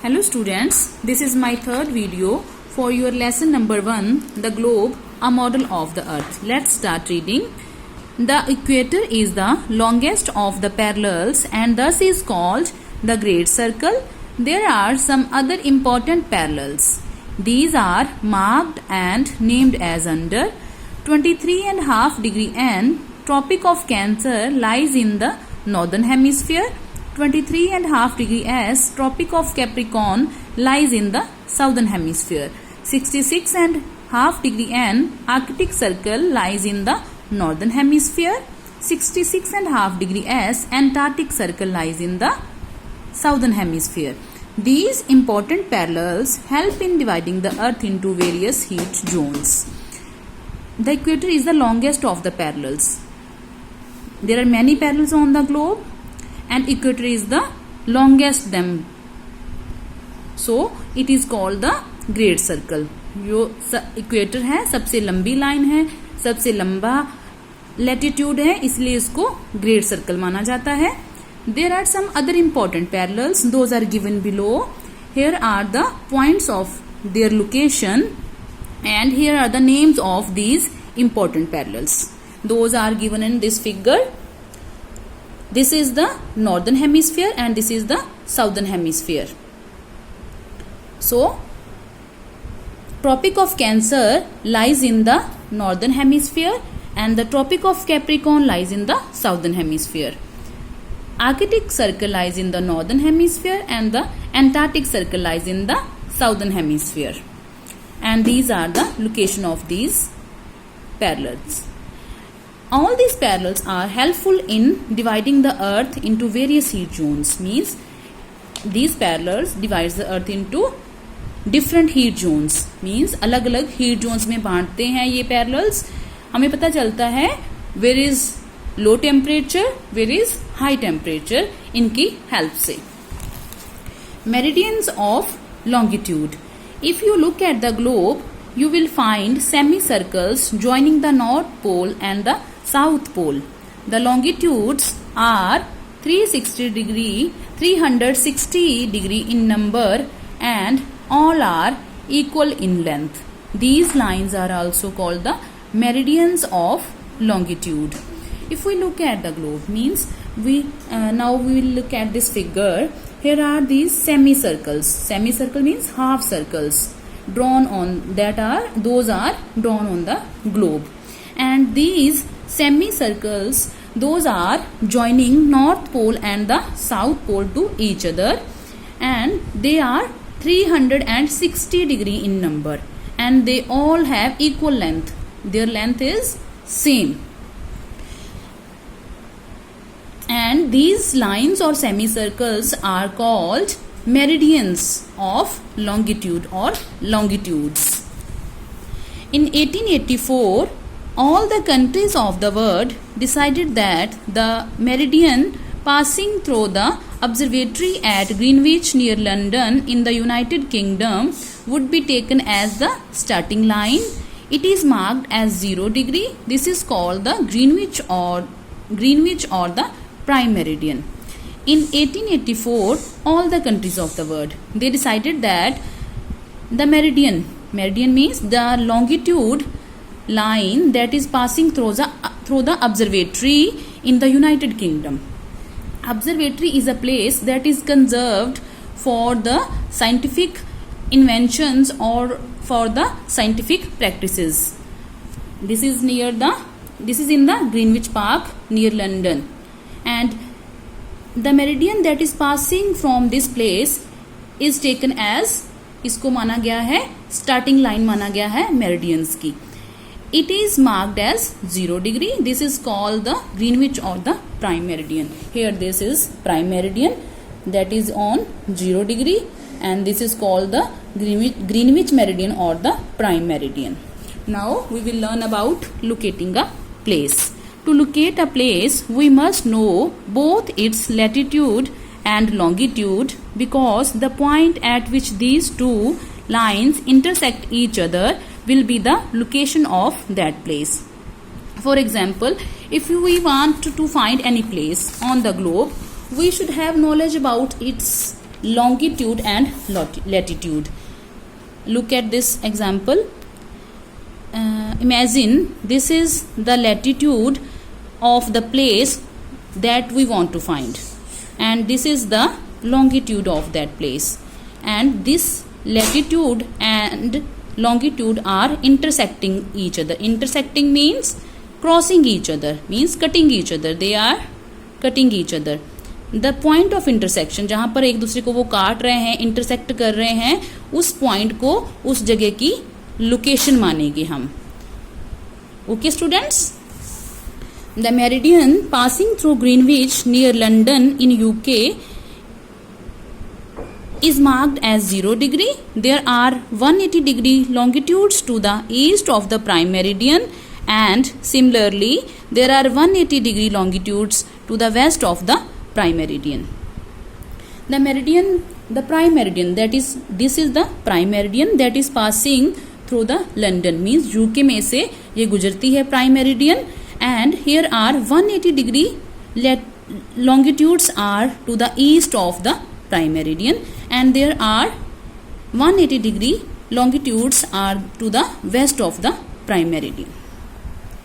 Hello students, this is my third video for your lesson number 1, the globe, a model of the earth. Let's start reading. The equator is the longest of the parallels and thus is called the Great Circle. There are some other important parallels. These are marked and named as under. 23.5 degree N, Tropic of Cancer, lies in the northern hemisphere. 23.5 degree S, Tropic of Capricorn, lies in the southern hemisphere. 66.5 degree N, Arctic Circle, lies in the northern hemisphere. 66.5 degree S, Antarctic Circle, lies in the southern hemisphere. These important parallels help in dividing the earth into various heat zones. The equator is the longest of the parallels. There are many parallels on the globe and equator is the longest them. So it is called the Great Circle. जो equator है सबसे लंबी line है, सबसे लंबा latitude है, इसलिए इसको ग्रेट सर्कल माना जाता है. There are some other important parallels. Those are given below. Here are the points of their location and here are the names of these important parallels. Those are given in this figure. This is the northern hemisphere and this is the southern hemisphere. So, Tropic of Cancer lies in the northern hemisphere and the Tropic of Capricorn lies in the southern hemisphere. Arctic Circle lies in the northern hemisphere and the Antarctic Circle lies in the southern hemisphere. And these are the location of these parallels. All these parallels are helpful in dividing the earth into various heat zones. Means these parallels divides the earth into different heat zones. Means अलग अलग heat zones में बांटते हैं ये parallels. हमें पता चलता है where is low temperature, where is high temperature इनकी help से. Meridians of longitude. If you look at the globe, you will find semicircles joining the North Pole and the South Pole. The longitudes are 360 degree, 360 degree in number and all are equal in length. These lines are also called the meridians of longitude. If we look at the globe, means now we will look at this figure. Here are these semicircles. Semicircle means half circles drawn on those are drawn on the globe. And these semicircles, those are joining North Pole and the South Pole to each other and they are 360 degree in number and they all have equal length. Their length is same. And these lines or semicircles are called meridians of longitude or longitudes. In 1884, all the countries of the world decided that the meridian passing through the observatory at Greenwich near London in the United Kingdom would be taken as the starting line. It is marked as 0 degree. This is called the Greenwich or the prime meridian. In 1884, all the countries of the world, they decided that the meridian means the longitude line that is passing through the observatory in the United Kingdom. Observatory is a place that is conserved for the scientific inventions or for the scientific practices. This is in the Greenwich Park near London. And the meridian that is passing from this place is taken as, इसको माना गया है starting line माना गया है meridians की. It is marked as 0 degree. This is called the Greenwich or the prime meridian. Here this is prime meridian that is on 0 degree and this is called the Greenwich meridian or the prime meridian. Now we will learn about locating a place. To locate a place, we must know both its latitude and longitude because the point at which these two lines intersect each other will be the location of that place. For example, if we want to find any place on the globe, we should have knowledge about its longitude and latitude. Look at this example. Imagine this is the latitude of the place that we want to find, and this is the longitude of that place, and this latitude and longitude are intersecting each other. Intersecting means crossing each other, means cutting each other. They are cutting each other. The point of intersection, जहाँ पर एक दूसरे को वो काट रहे हैं, intersect कर रहे हैं, उस पॉइंट को उस जगह की लोकेशन मानेंगे हम. Okay students, the meridian passing through Greenwich near London in UK is marked as 0 degree. There are 180 degree longitudes to the east of the prime meridian, and similarly there are 180 degree longitudes to the west of the prime meridian. The meridian, the prime meridian, that is, this is the prime meridian that is passing through the London, means UK में से ये गुजरती है prime meridian, and here are 180 degree longitudes are to the east of the prime meridian, and there are 180 degree longitudes are to the west of the prime meridian.